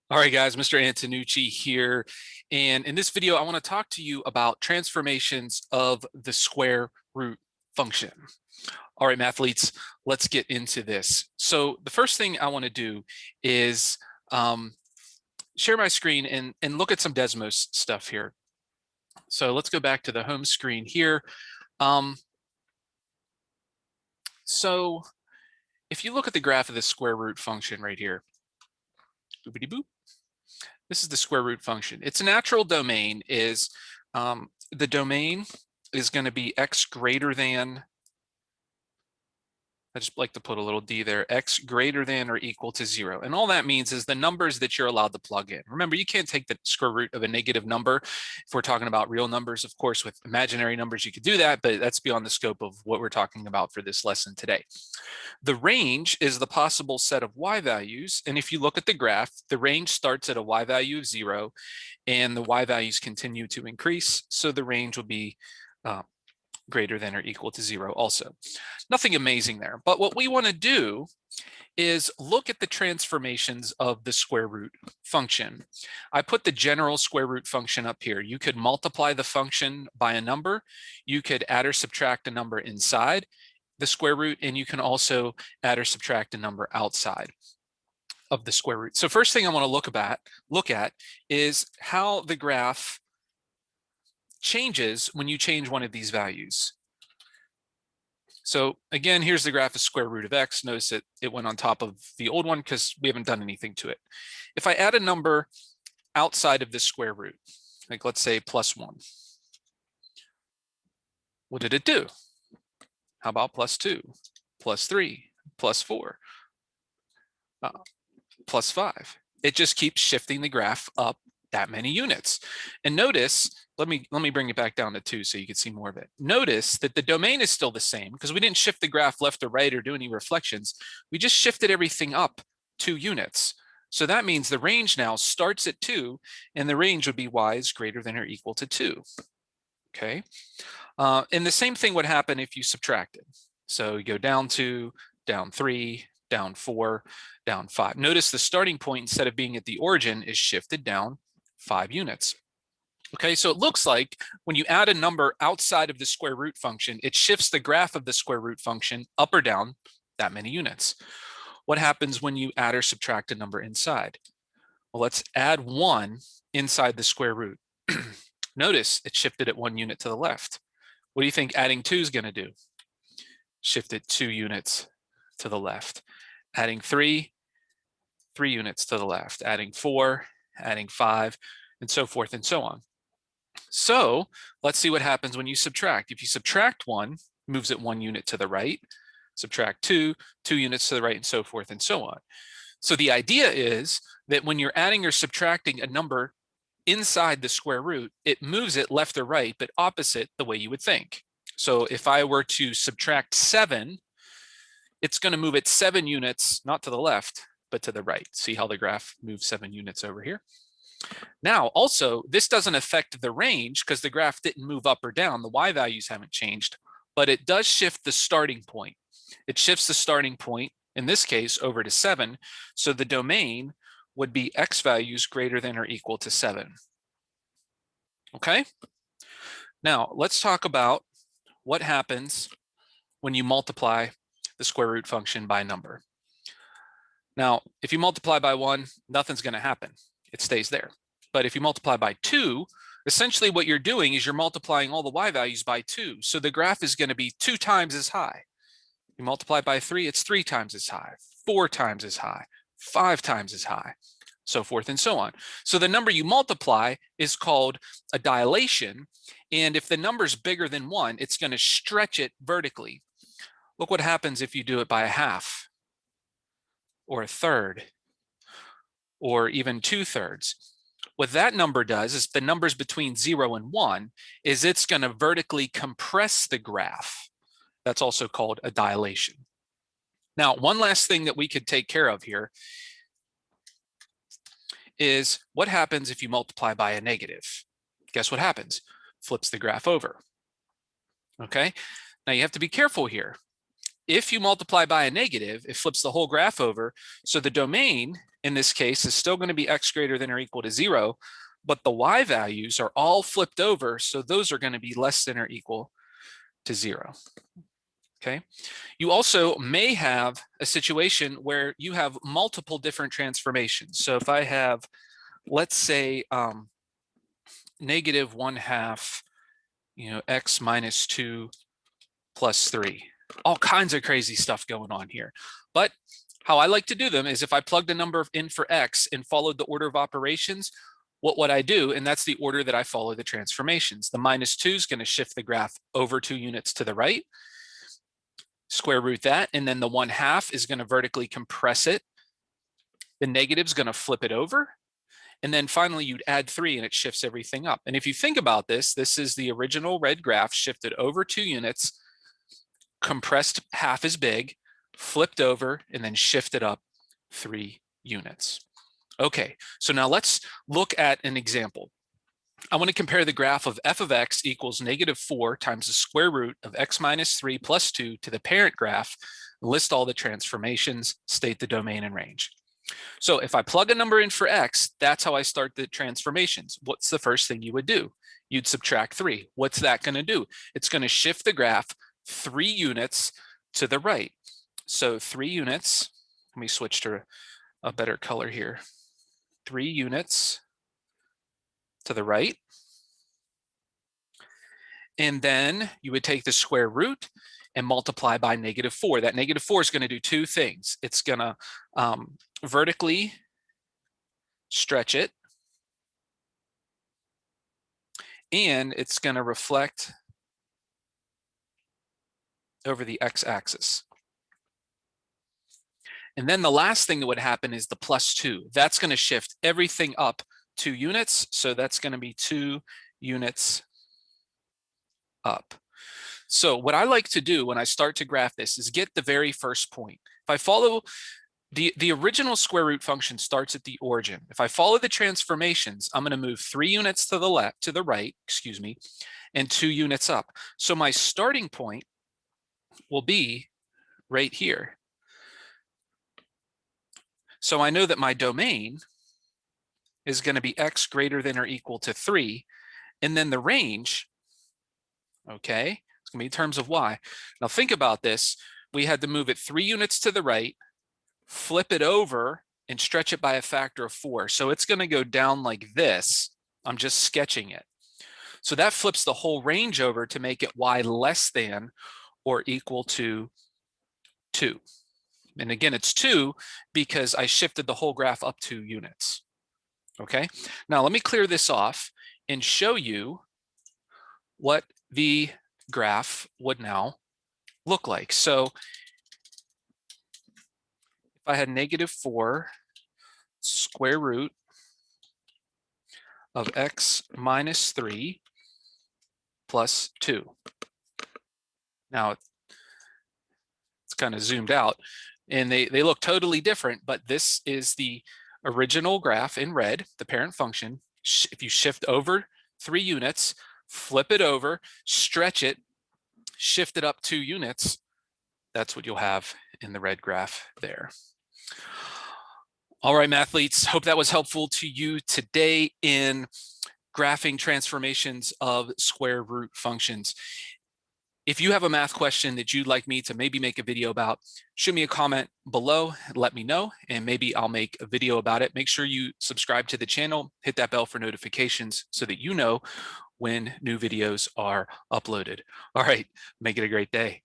All right, guys, Mr. Antonucci here. And in this video, I want to talk to you about transformations of the square root function. All right, mathletes, let's get into this. So the first thing I want to do is share my screen and look at some Desmos stuff here. So let's go back to the home screen here. So if you look at the graph of the square root function right here, boopity boop. This is the square root function. Its natural domain is, the domain is going to be x greater than, I just like to put a little d there, x greater than or equal to 0. And all that means is the numbers that you're allowed to plug in. Remember, you can't take the square root of a negative number if we're talking about real numbers. Of course, with imaginary numbers, you could do that, but that's beyond the scope of what we're talking about for this lesson today. The range is the possible set of y values. And if you look at the graph, the range starts at a y value of 0, and the y values continue to increase. So the range will be greater than or equal to 0 also. Nothing amazing there. But what we want to do is look at the transformations of the square root function. I put the general square root function up here. You could multiply the function by a number. You could add or subtract a number inside the square root, and you can also add or subtract a number outside of the square root. So first thing I want to look at is how the graph changes when you change one of these values. So again, here's the graph of square root of x. Notice that it went on top of the old one because we haven't done anything to it. If I add a number outside of the square root, like let's say +1, what did it do? How about +2, +3, +4, +5? It just keeps shifting the graph up that many units. And notice, let me bring it back down to 2 so you can see more of it. Notice that the domain is still the same because we didn't shift the graph left or right or do any reflections. We just shifted everything up 2 units. So that means the range now starts at 2, and the range would be y is greater than or equal to 2. Okay. And the same thing would happen if you subtracted. So you go down 2, down 3, down 4, down 5. Notice the starting point, instead of being at the origin, is shifted down 5 units. Okay, so it looks like when you add a number outside of the square root function, it shifts the graph of the square root function up or down that many units. What happens when you add or subtract a number inside? Well, let's add 1 inside the square root. Notice it shifted it 1 unit to the left. What do you think adding 2 is going to do? Shift it 2 units to the left. Adding 3, 3 units to the left. Adding 4, adding 5, and so forth and so on. So let's see what happens when you subtract. If you subtract 1, moves it 1 unit to the right. Subtract 2, 2 units to the right, and so forth and so on. So the idea is that when you're adding or subtracting a number inside the square root, it moves it left or right, but opposite the way you would think. So if I were to subtract 7, it's going to move it 7 units, not to the left, but to the right. See how the graph moves 7 units over here? Now, also, this doesn't affect the range because the graph didn't move up or down. The y values haven't changed, but it does shift the starting point. It shifts the starting point, in this case, over to 7. So the domain would be x values greater than or equal to 7. Okay? Now, let's talk about what happens when you multiply the square root function by a number. Now, if you multiply by 1, nothing's going to happen. It stays there. But if you multiply by 2, essentially what you're doing is you're multiplying all the y values by 2. So the graph is going to be 2 times as high. You multiply by 3, it's 3 times as high, 4 times as high, 5 times as high, so forth and so on. So the number you multiply is called a dilation. And if the number is bigger than 1, it's going to stretch it vertically. Look what happens if you do it by a half, or a third, or even 2/3. What that number does is the numbers between 0 and 1 is it's going to vertically compress the graph. That's also called a dilation. Now, one last thing that we could take care of here is what happens if you multiply by a negative? Guess what happens? Flips the graph over. Okay, now you have to be careful here. If you multiply by a negative, it flips the whole graph over. So the domain in this case is still going to be x greater than or equal to 0, but the y values are all flipped over, so those are going to be less than or equal to 0. Okay. You also may have a situation where you have multiple different transformations. So if I have, let's say, negative 1/2, x minus 2 plus 3, all kinds of crazy stuff going on here. But how I like to do them is if I plugged a number in for x and followed the order of operations, what would I do? And that's the order that I follow the transformations. The -2 is going to shift the graph over 2 units to the right, square root that, and then the 1/2 is going to vertically compress it. The negative is going to flip it over. And then finally, you'd add 3 and it shifts everything up. And if you think about this, this is the original red graph shifted over 2 units, compressed half as big, flipped over, and then shifted up 3 units. Okay, so now let's look at an example. I want to compare the graph of f of x equals -4 times the square root of x minus 3 plus 2 to the parent graph, list all the transformations, state the domain and range. So if I plug a number in for x, that's how I start the transformations. What's the first thing you would do? You'd subtract 3. What's that going to do? It's going to shift the graph 3 units to the right. So 3 units, let me switch to a better color here. 3 units to the right. And then you would take the square root and multiply by -4. That -4 is going to do 2 things. It's going to vertically stretch it, and it's going to reflect over the x-axis. And then the last thing that would happen is the +2. That's going to shift everything up 2 units. So that's going to be 2 units up. So what I like to do when I start to graph this is get the very first point. If I follow the original square root function starts at the origin. If I follow the transformations, I'm going to move 3 units to the right, and 2 units up. So my starting point will be right here. So I know that my domain is going to be x greater than or equal to 3, and then the range, okay, it's going to be in terms of y. Now think about this. We had to move it 3 units to the right, flip it over, and stretch it by a factor of 4. So it's going to go down like this. I'm just sketching it. So that flips the whole range over to make it y less than or equal to 2. And again, it's 2 because I shifted the whole graph up 2 units. Okay, now let me clear this off and show you what the graph would now look like. So if I had -4 square root of x minus 3 plus 2. Now it's kind of zoomed out and they look totally different, but this is the original graph in red, the parent function. If you shift over 3 units, flip it over, stretch it, shift it up 2 units, that's what you'll have in the red graph there. All right, mathletes, hope that was helpful to you today in graphing transformations of square root functions. If you have a math question that you'd like me to maybe make a video about, shoot me a comment below, let me know, and maybe I'll make a video about it. Make sure you subscribe to the channel, hit that bell for notifications so that you know when new videos are uploaded. All right, make it a great day.